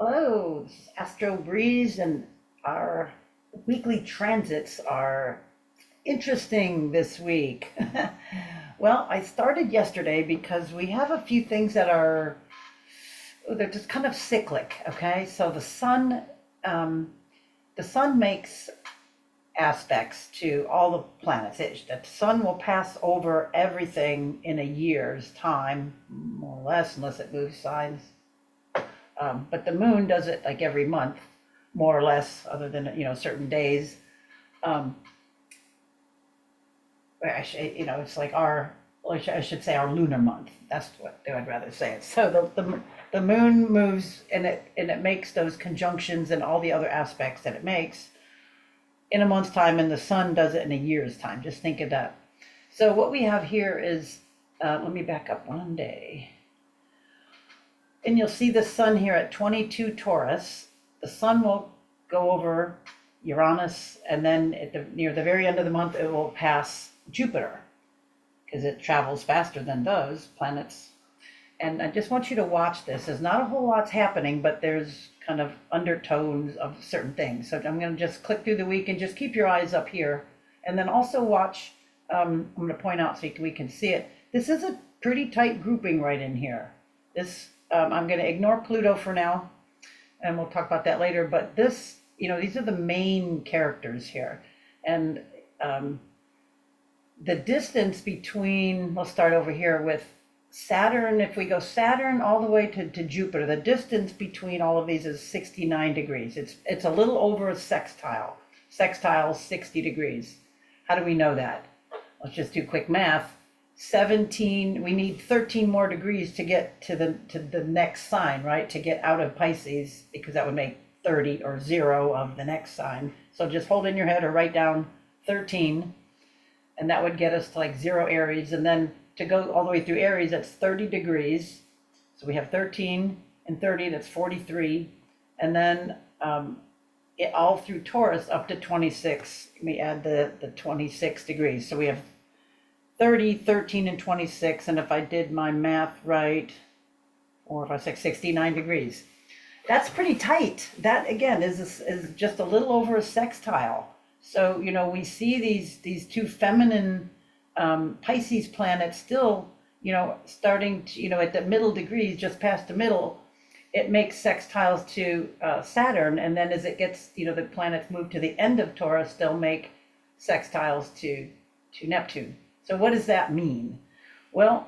Hello, this is Astro Breeze, and our weekly transits are interesting this week. Well, I started yesterday because we have a few things that are, they're just kind of cyclic, okay? So the sun makes aspects to all the planets. The sun will pass over everything in a year's time, more or less, unless it moves signs. But the moon does it like every month, more or less, other than, certain days. Um, it's like I should say our lunar month. That's what I'd rather say it. So the moon moves, and it makes those conjunctions and all the other aspects that it makes in a month's time, and the sun does it in a year's time. Just think of that. So what we have here is, let me back up one day. And you'll see the sun here at 22 Taurus. The sun will go over Uranus, and then near the very end of the month, it will pass Jupiter because it travels faster than those planets. And I just want you to watch this. There's not a whole lot's happening, but there's kind of undertones of certain things. So I'm going to just click through the week and just keep your eyes up here. And then also watch, I'm going to point out so we can see it. This is a pretty tight grouping right in here. I'm going to ignore Pluto for now, and we'll talk about that later. But these are the main characters here. And the distance between, let's start over here with Saturn. If we go Saturn all the way to Jupiter, the distance between all of these is 69 degrees. It's a little over a sextile. Sextile is 60 degrees. How do we know that? Let's just do quick math. 17, we need 13 more degrees to get to the next sign, right? To get out of Pisces, because that would make 30 or 0 of the next sign. So just hold in your head or write down 13, and that would get us to like 0 Aries. And then to go all the way through Aries, that's 30 degrees. So we have 13 and 30, that's 43. And then all through Taurus up to 26, we add the 26 degrees. So we have 30, 13, and 26, and if I did my math right, or if I said 69 degrees, that's pretty tight. That again is just a little over a sextile. So we see these two feminine Pisces planets still, starting to, at the middle degrees, just past the middle, it makes sextiles to Saturn, and then as it gets, the planets move to the end of Taurus, they'll make sextiles to Neptune. So what does that mean? Well,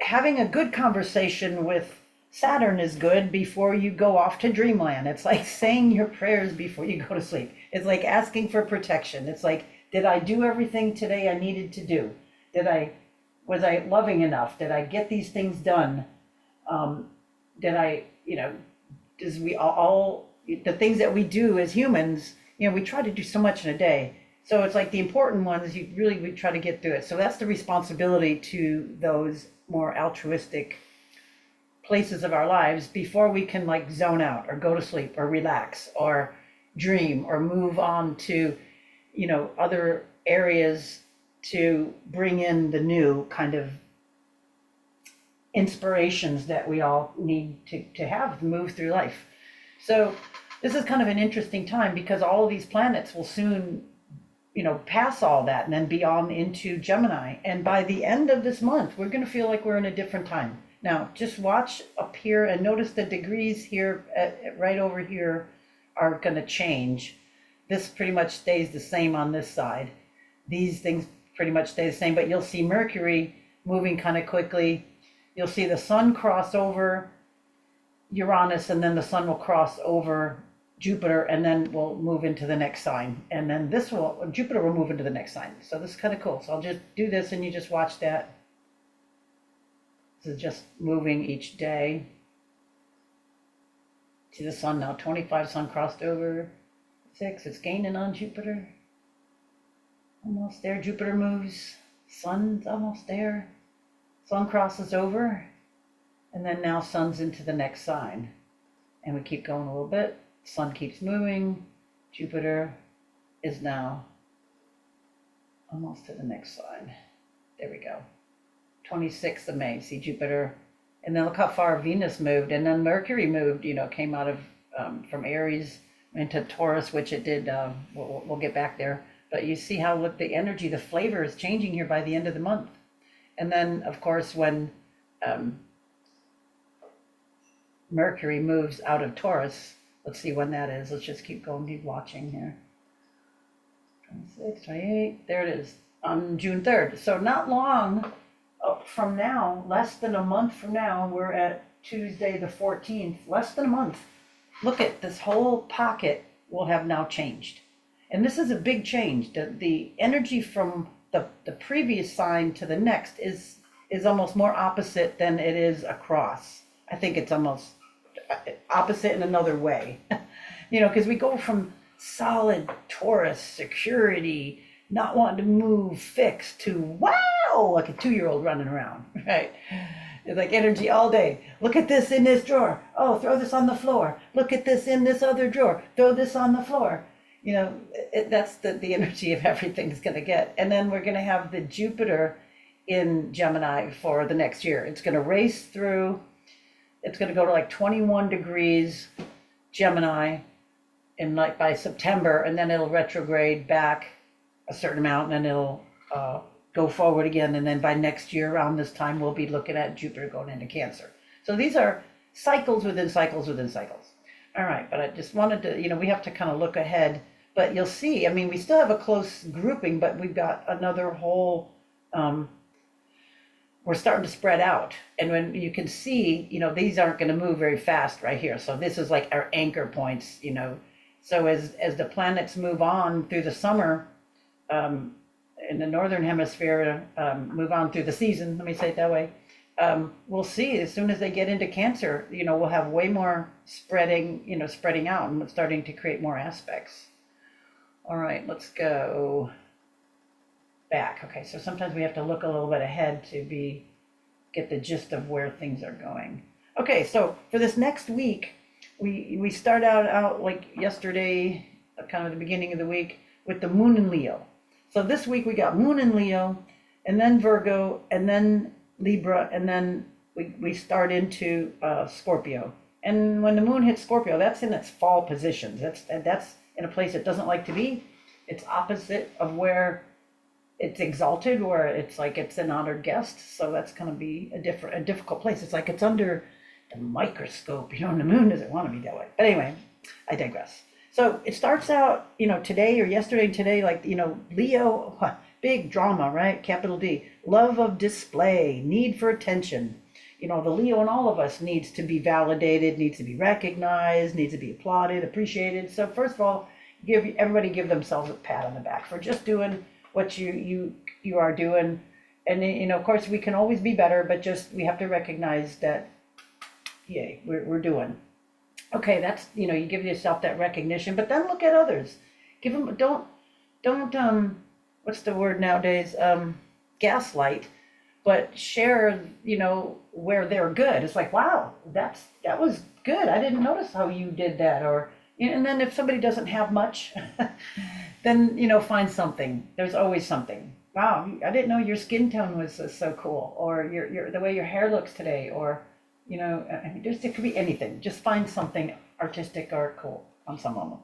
having a good conversation with Saturn is good before you go off to dreamland. It's like saying your prayers before you go to sleep. It's like asking for protection. It's like, did I do everything today I needed to do? Was I loving enough? Did I get these things done? Did I, does we all, the things that we do as humans, we try to do so much in a day. So it's like the important ones, we try to get through it. So that's the responsibility to those more altruistic places of our lives before we can like zone out or go to sleep or relax or dream or move on to, other areas to bring in the new kind of inspirations that we all need to have to move through life. So this is kind of an interesting time because all of these planets will soon pass all that and then be on into Gemini. And by the end of this month, we're going to feel like we're in a different time. Now, just watch up here and notice the degrees here, right over here, are going to change. This pretty much stays the same on this side. These things pretty much stay the same, but you'll see Mercury moving kind of quickly. You'll see the sun cross over Uranus, and then the sun will cross over Jupiter, and then we'll move into the next sign. And then Jupiter will move into the next sign. So this is kind of cool. So I'll just do this and you just watch that. This is just moving each day. See the sun now, 25, sun crossed over 6. It's gaining on Jupiter. Almost there. Jupiter moves. Sun's almost there. Sun crosses over. And then now sun's into the next sign. And we keep going a little bit. Sun keeps moving. Jupiter is now almost to the next sign. There we go. 26th of May. See Jupiter. And then look how far Venus moved. And then Mercury moved, came out of from Aries into Taurus, which it did. We'll get back there. But you see how, look, the energy, the flavor is changing here by the end of the month. And then, of course, when Mercury moves out of Taurus, let's see when that is. Let's just keep going, keep watching here. 26, 28, there it is, on June 3rd. So not long from now, less than a month from now, we're at Tuesday the 14th, less than a month. Look at this whole pocket will have now changed. And this is a big change. The energy from the previous sign to the next is almost more opposite than it is across. I think it's almost opposite in another way. Because we go from solid Taurus, security, not wanting to move, fixed, to wow, like a 2-year-old running around, right? It's like energy all day. Look at this in this drawer. Oh, throw this on the floor. Look at this in this other drawer. Throw this on the floor. That's the energy of everything's going to get. And then we're going to have the Jupiter in Gemini for the next year. It's going to race through. It's going to go to like 21 degrees Gemini in like by September, and then it'll retrograde back a certain amount, and then it'll go forward again. And then by next year around this time, we'll be looking at Jupiter going into Cancer. So these are cycles within cycles within cycles. All right, but I just wanted to, we have to kind of look ahead, but you'll see, I mean, we still have a close grouping, but we've got another whole, we're starting to spread out. And when you can see, these aren't going to move very fast right here. So this is like our anchor points, So as the planets move on through the summer, in the northern hemisphere, move on through the season, let me say it that way, we'll see as soon as they get into Cancer, we'll have way more spreading out and starting to create more aspects. All right, let's go back. Okay, so sometimes we have to look a little bit ahead to get the gist of where things are going. Okay, so for this next week, we start out like yesterday, kind of the beginning of the week, with the moon in Leo. So this week we got moon in Leo, and then Virgo, and then Libra, and then we start into Scorpio. And when the moon hits Scorpio, that's in its fall positions. That's in a place it doesn't like to be. It's opposite of where it's exalted, where it's like it's an honored guest. So that's going to be a difficult place. It's like it's under the microscope, and the moon doesn't want to be that way. But anyway, I digress. So it starts out, today or yesterday and today, like, Leo, big drama, right? Capital D, love of display, need for attention. The Leo in all of us needs to be validated, needs to be recognized, needs to be applauded, appreciated. So first of all, everybody give themselves a pat on the back for just doing what you are doing. And, of course, we can always be better, but we have to recognize that, yay, we're doing. Okay, that's, you give yourself that recognition, but then look at others. Give them, don't, what's the word nowadays? Gaslight, but share, where they're good. It's like, wow, that was good. I didn't notice how you did that. Or, and then if somebody doesn't have much, then, find something. There's always something. Wow, I didn't know your skin tone was so cool, or the way your hair looks today, or, it could be anything. Just find something artistic or cool on some level.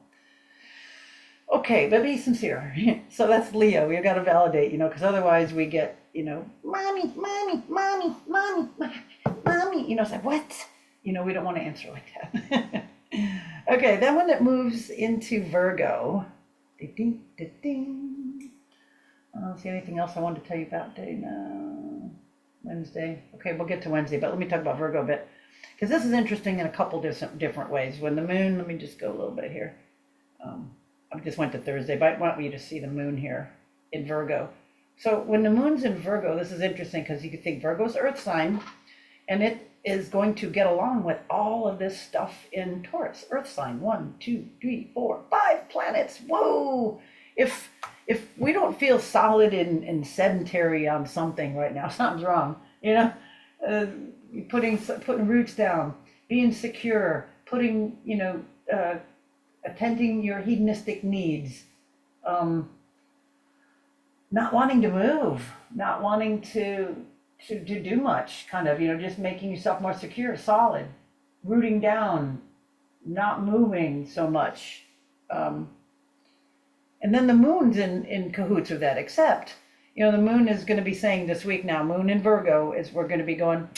Okay, but be sincere. So that's Leo. We've got to validate, because otherwise we get, mommy. It's like, what? We don't want to answer like that. Okay, then when it moves into Virgo, ding, ding, ding. I don't see anything else I wanted to tell you about today. No. Wednesday. Okay, we'll get to Wednesday, but let me talk about Virgo a bit, because this is interesting in a couple different ways. When the moon, let me just go a little bit here. I just went to Thursday, but I want you to see the moon here in Virgo. So when the moon's in Virgo, this is interesting because you could think Virgo's Earth sign, and it is going to get along with all of this stuff in Taurus, Earth sign, 1, 2, 3, 4, 5 planets. Whoa! If we don't feel solid and sedentary on something right now, something's wrong. Putting roots down, being secure, putting, attending your hedonistic needs, not wanting to move, not wanting to do much, kind of, just making yourself more secure, solid, rooting down, not moving so much. And then the moon's in cahoots with that, except, the moon is going to be saying this week now, moon in Virgo, is we're going to be going,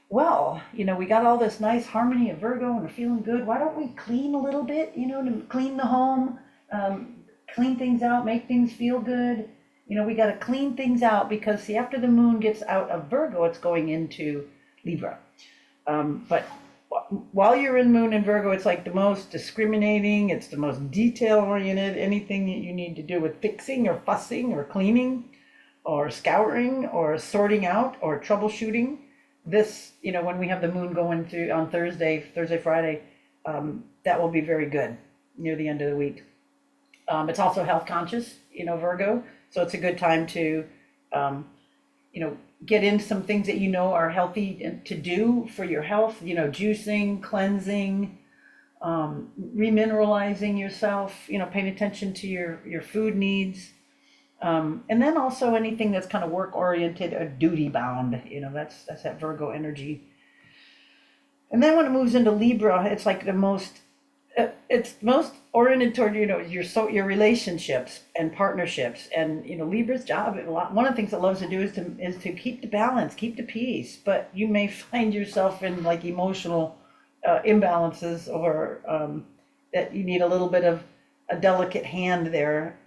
well, we got all this nice harmony of Virgo and we're feeling good. Why don't we clean a little bit, to clean the home, clean things out, make things feel good. We got to clean things out because, see, after the moon gets out of Virgo, it's going into Libra. But while you're in moon in Virgo, it's like the most discriminating, it's the most detail oriented. Anything that you need to do with fixing or fussing or cleaning or scouring or sorting out or troubleshooting, this, when we have the moon going through on Thursday, Friday, that will be very good near the end of the week. It's also health conscious, Virgo. So it's a good time to, get in some things that are healthy to do for your health, juicing, cleansing, remineralizing yourself, paying attention to your food needs. And then also anything that's kind of work oriented or duty bound, that's that Virgo energy. And then when it moves into Libra, it's like it's most oriented toward, your relationships and partnerships. And, Libra's job, one of the things it loves to do is to keep the balance, keep the peace. But you may find yourself in like emotional imbalances, or that you need a little bit of a delicate hand there.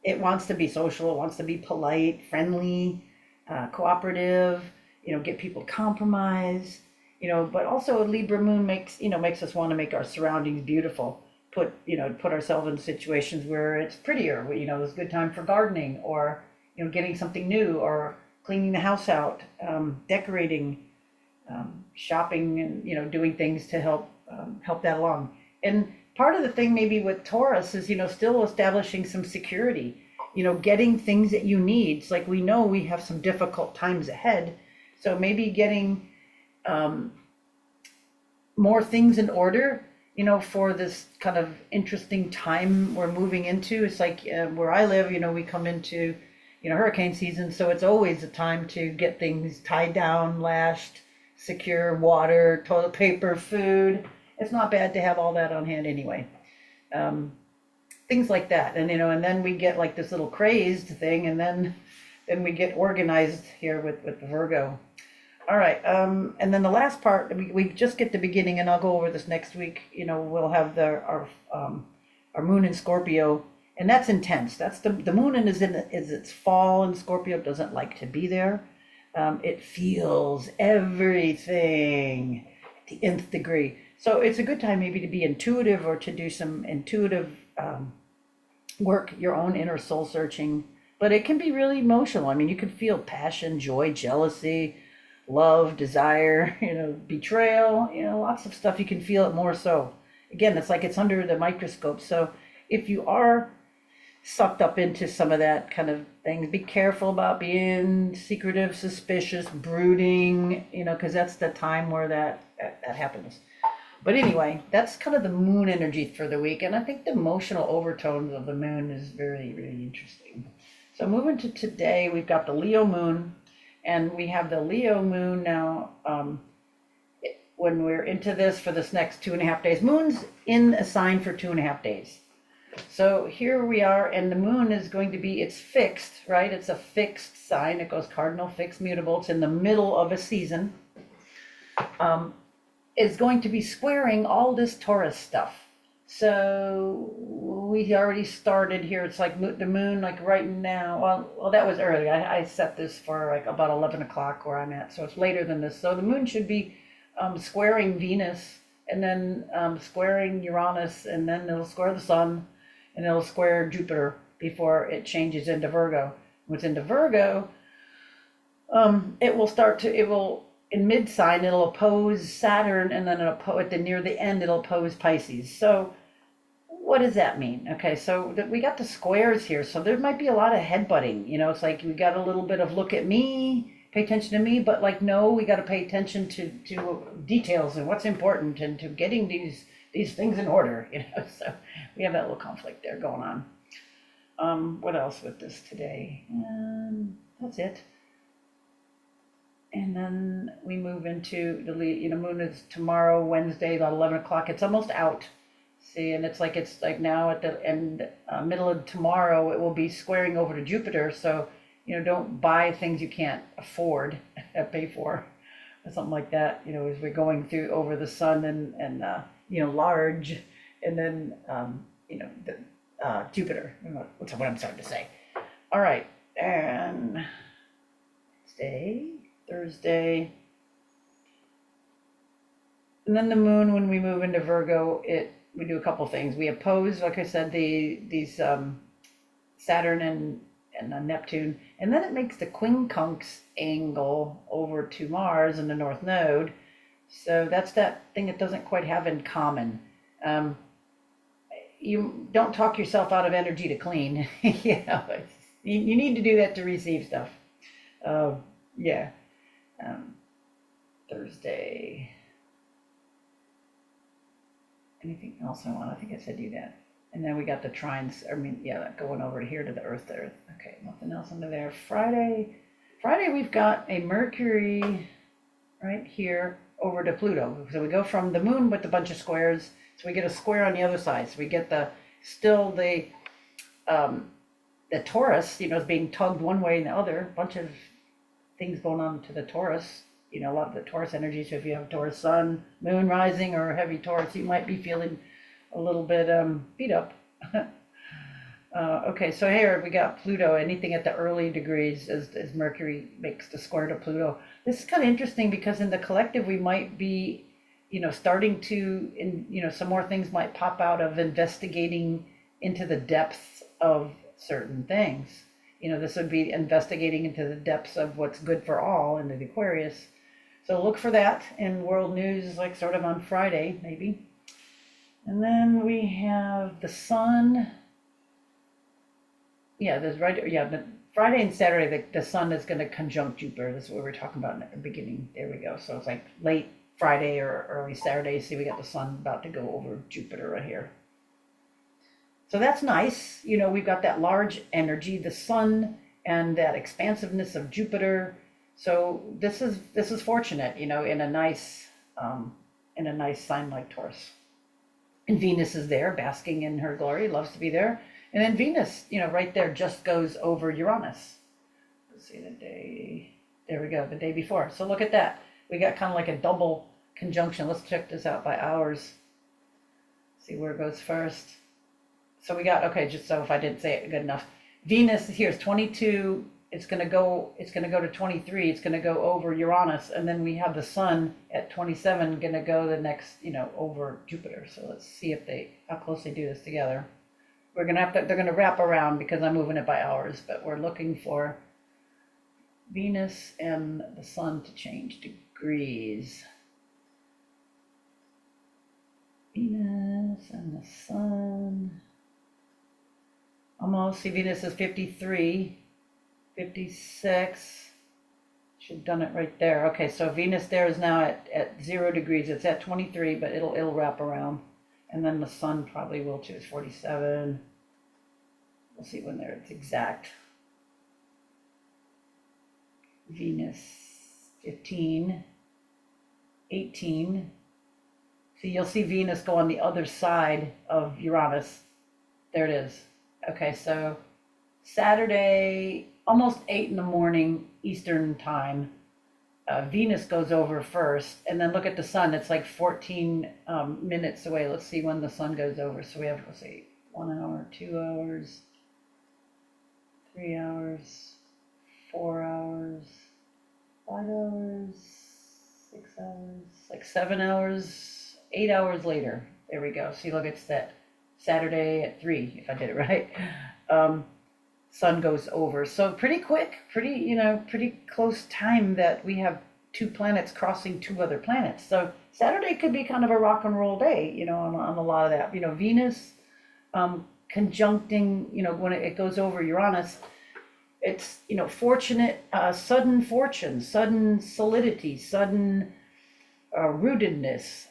It wants to be social, it wants to be polite, friendly, cooperative, get people to compromise. But also a Libra moon makes us want to make our surroundings beautiful, put ourselves in situations where it's prettier, it's a good time for gardening, or, getting something new, or cleaning the house out, decorating, shopping, and, doing things to help that along. And part of the thing maybe with Taurus is, still establishing some security, getting things that you need. It's like, we know we have some difficult times ahead. So maybe getting, more things in order, for this kind of interesting time we're moving into. It's like where I live, we come into, hurricane season. So it's always a time to get things tied down, lashed, secure, water, toilet paper, food. It's not bad to have all that on hand anyway. Things like that. And, and then we get like this little crazed thing, and then we get organized here with the Virgo. All right, and then the last part, we just get the beginning, and I'll go over this next week. We'll have our moon in Scorpio, and that's intense. That's the moon is its fall in Scorpio. Doesn't like to be there. It feels everything at the nth degree. So it's a good time maybe to be intuitive, or to do some intuitive work, your own inner soul searching. But it can be really emotional. I mean, you can feel passion, joy, jealousy, love, desire, betrayal, lots of stuff. You can feel it more so. Again, it's like it's under the microscope. So if you are sucked up into some of that kind of things, be careful about being secretive, suspicious, brooding, because that's the time where that happens. But anyway, that's kind of the moon energy for the week. And I think the emotional overtones of the moon is very, really interesting. So moving to today, we've got the Leo moon. And we have the Leo moon now, when we're into this for this next 2.5 days. Moon's in a sign for 2.5 days. So here we are, and the moon is going to be, it's fixed, right? It's a fixed sign. It goes cardinal, fixed, mutable. It's in the middle of a season. It's going to be squaring all this Taurus stuff. So we already started here. It's like the moon, like right now. Well, that was early. I set this for like about 11 o'clock where I'm at. So it's later than this. So the moon should be squaring Venus, and then squaring Uranus, and then it'll square the sun, and it'll square Jupiter before it changes into Virgo. When it's into Virgo, it will in mid-sign, it'll oppose Saturn, and then near the end, it'll oppose Pisces. So what does that mean? Okay, so we got the squares here, so there might be a lot of headbutting. It's like we got a little bit of look at me, pay attention to me, but like, no, we got to pay attention to details and what's important, and to getting these things in order. So we have that little conflict there going on. What else with this today? That's it. And then we move into the moon is tomorrow, Wednesday, about 11 o'clock. It's almost out. See, and it's like now at the end, middle of tomorrow, it will be squaring over to Jupiter. So, don't buy things you can't afford, pay for, or something like that. As we're going through over the sun and large, and then, Jupiter. What's what I'm starting to say. All right, and Thursday. And then the moon, when we move into Virgo, we do a couple things. We oppose, like I said, these Saturn and Neptune, and then it makes the quincunx angle over to Mars in the North Node. So that's that thing it doesn't quite have in common. You don't talk yourself out of energy to clean. you need to do that to receive stuff. Yeah. Thursday. Anything else I want? I think I said do that. And then we got the trines, going over here to the Earth there. Okay, nothing else under there. Friday, we've got a Mercury right here over to Pluto. So we go from the moon with a bunch of squares. So we get a square on the other side. So we get the Taurus, is being tugged one way and the other. A bunch of things going on to the Taurus. A lot of the Taurus energy. So if you have Taurus sun, moon rising, or heavy Taurus, you might be feeling a little bit beat up. Okay, so here we got Pluto. Anything at the early degrees as Mercury makes the square to Pluto. This is kind of interesting because in the collective we might be, starting to, some more things might pop out of investigating into the depths of certain things. This would be investigating into the depths of what's good for all in the Aquarius. So look for that in world news, like sort of on Friday, maybe. And then we have the sun. The Friday and Saturday, the sun is going to conjunct Jupiter. This is what we were talking about in the beginning. There we go. So it's like late Friday or early Saturday. See, we got the sun about to go over Jupiter right here. So that's nice. We've got that large energy, the sun, and that expansiveness of Jupiter. So this is fortunate, in a nice sign like Taurus. And Venus is there, basking in her glory, loves to be there. And then Venus, right there just goes over Uranus. Let's see the day. There we go, the day before. So look at that. We got kind of like a double conjunction. Let's check this out by hours. See where it goes first. So we got, okay, just so if I didn't say it good enough. Venus here is 22. It's going to go to 23. It's going to go over Uranus. And then we have the sun at 27 going to go the next, over Jupiter. So let's see how close they do this together. They're going to wrap around because I'm moving it by hours, but we're looking for Venus and the sun to change degrees. Venus and the sun. Almost. See, Venus is 53, 56. Should have done it right there. Okay, so Venus there is now at 0 degrees. It's at 23, but it'll wrap around. And then the sun probably will too. It's 47. We'll see when it's exact. Venus 15, 18. So you'll see Venus go on the other side of Uranus. There it is. Okay, so Saturday, almost 8 in the morning Eastern time, Venus goes over first, and then look at the sun. It's like 14 minutes away. Let's see when the sun goes over. So we have, let's see, 1 hour, 2 hours, 3 hours, 4 hours, 5 hours, 6 hours, like 7 hours, 8 hours later. There we go. See, look, it's that Saturday at 3, if I did it right. Sun goes over. So pretty quick, pretty close time that we have 2 planets crossing 2 other planets. So Saturday could be kind of a rock and roll day, on a lot of that. Venus conjuncting, when it goes over Uranus, it's, fortunate, sudden fortune, sudden solidity, sudden rootedness,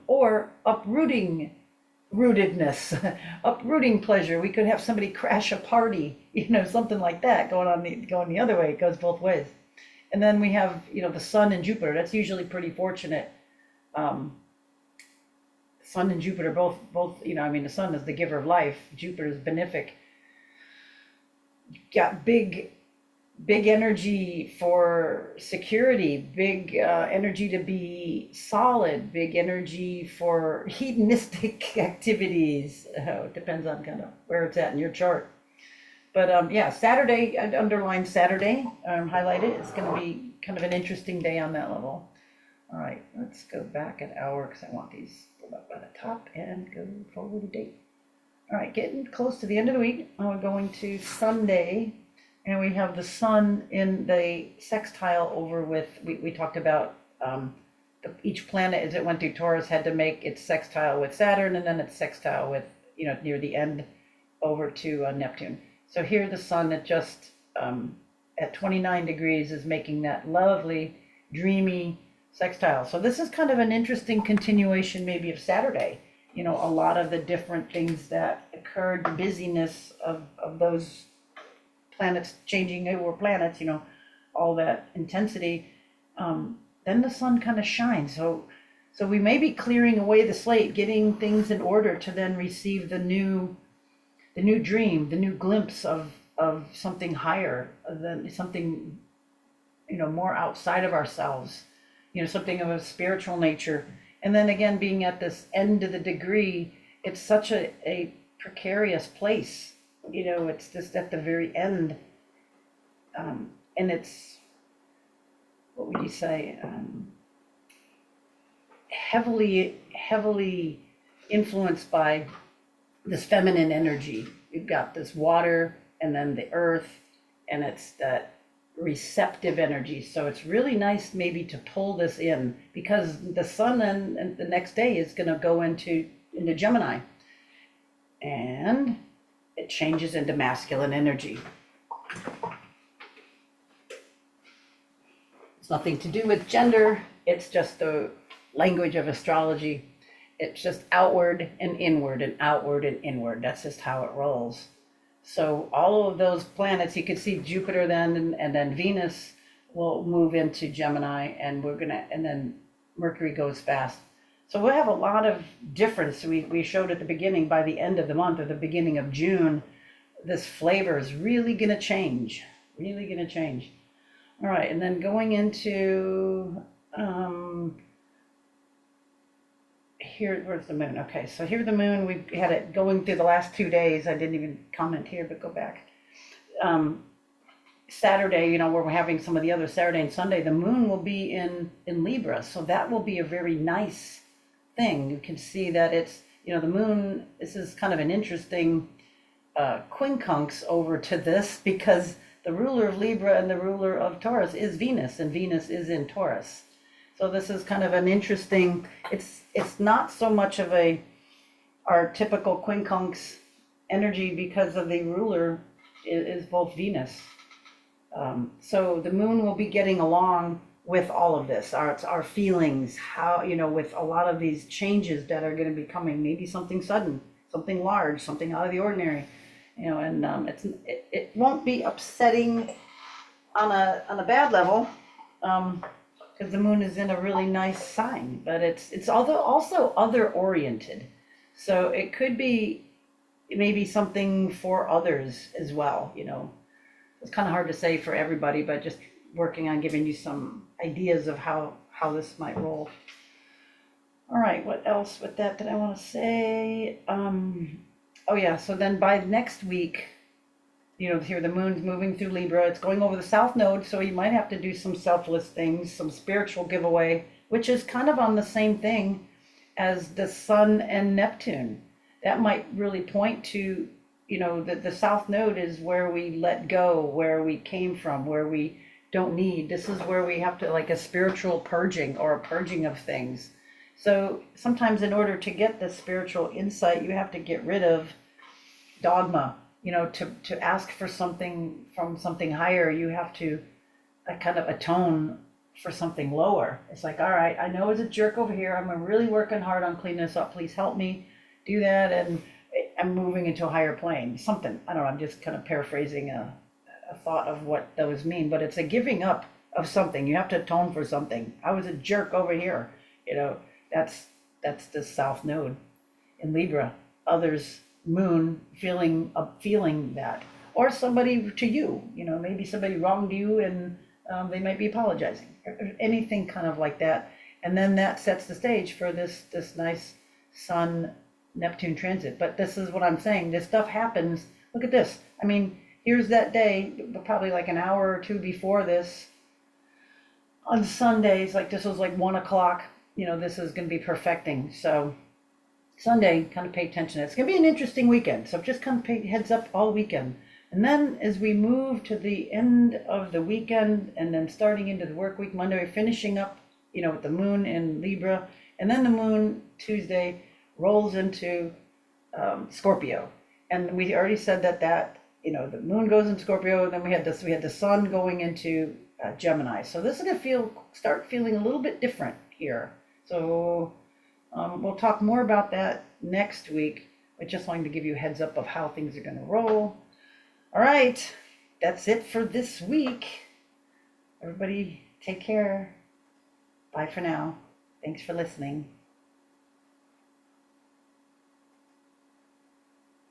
or uprooting rootedness, uprooting pleasure. We could have somebody crash a party, something like that going the other way. It goes both ways. And then we have, the sun and Jupiter. That's usually pretty fortunate. Sun and Jupiter both, the sun is the giver of life. Jupiter is benefic. Got big energy for security, big energy to be solid, big energy for hedonistic activities. It depends on kind of where it's at in your chart. But yeah, Saturday, I'd underline Saturday, highlight it. It's going to be kind of an interesting day on that level. All right, let's go back an hour because I want these pulled up by the top and go forward a date. All right, getting close to the end of the week. We're going to Sunday, and we have the sun in the sextile over with, we talked about each planet as it went through Taurus had to make its sextile with Saturn, and then its sextile with, near the end over to Neptune. So here the sun at just at 29 degrees is making that lovely, dreamy sextile. So this is kind of an interesting continuation maybe of Saturday. A lot of the different things that occurred, the busyness of those planets changing over planets, all that intensity. Then the sun kind of shines. So we may be clearing away the slate, getting things in order to then receive the new dream, the new glimpse of something higher, than something, more outside of ourselves, something of a spiritual nature. And then again, being at this end of the degree, it's such a precarious place. It's just at the very end. And it's, what would you say, heavily influenced by this feminine energy. You've got this water and then the earth, and it's that receptive energy. So it's really nice maybe to pull this in, because the sun and the next day is going to go into Gemini, and it changes into masculine energy. It's nothing to do with gender. It's just the language of astrology. It's just outward and inward and outward and inward. That's just how it rolls. So all of those planets, you could see Jupiter then, and then Venus will move into Gemini, and then Mercury goes fast. So we'll have a lot of difference. We showed at the beginning, by the end of the month or the beginning of June, this flavor is really going to change, All right, and then going into, here, where's the moon? Okay, so here's the moon. We've had it going through the last 2 days. I didn't even comment here, but go back. Saturday, where we're having some of the other Saturday and Sunday, the moon will be in Libra. So that will be a very nice thing. You can see that it's, the moon, this is kind of an interesting quincunx over to this, because the ruler of Libra and the ruler of Taurus is Venus, and Venus is in Taurus. So this is kind of an interesting, it's not so much of our typical quincunx energy, because of the ruler is both Venus. So the moon will be getting along with all of this, our feelings, how, with a lot of these changes that are going to be coming, maybe something sudden, something large, something out of the ordinary, and it won't be upsetting on a bad level, because the moon is in a really nice sign, but it's also other oriented. So it could be maybe something for others as well, It's kind of hard to say for everybody, but just working on giving you some ideas of how this might roll. All right, what else with that did I want to say? Oh yeah, so then by next week, here the moon's moving through Libra. It's going over the south node, so you might have to do some selfless things, some spiritual giveaway, which is kind of on the same thing as the sun and Neptune. That might really point to, that the south node is where we let go, where we came from, where we don't need. This is where we have to, like a spiritual purging or a purging of things. So sometimes in order to get the spiritual insight, you have to get rid of dogma. To ask for something from something higher, you have to kind of atone for something lower. It's like, all right, I know I was a jerk over here. I'm really working hard on cleaning this up. Please help me do that. And I'm moving into a higher plane. Something, I don't know, I'm just kind of paraphrasing a thought of what those mean, but it's a giving up of something. You have to atone for something. I was a jerk over here. You know, that's the South Node in Libra. Others, Moon, feeling that, or somebody to you. You know, maybe somebody wronged you and they might be apologizing, or anything kind of like that. And then that sets the stage for this nice Sun Neptune transit. But this is what I'm saying. This stuff happens. Look at this. I mean, here's that day, probably like an hour or two before this. On Sundays, like this was like 1 o'clock. You know, this is going to be perfecting. So Sunday, kind of pay attention. It's going to be an interesting weekend. So just kind of pay heads up all weekend. And then as we move to the end of the weekend and then starting into the work week, Monday, we're finishing up, you know, with the moon in Libra. And then the moon Tuesday rolls into Scorpio. And we already said that, you know, the moon goes in Scorpio. And then we had the sun going into Gemini. So this is going to start feeling a little bit different here. So we'll talk more about that next week. I just wanted to give you a heads up of how things are going to roll. All right, that's it for this week. Everybody take care. Bye for now. Thanks for listening.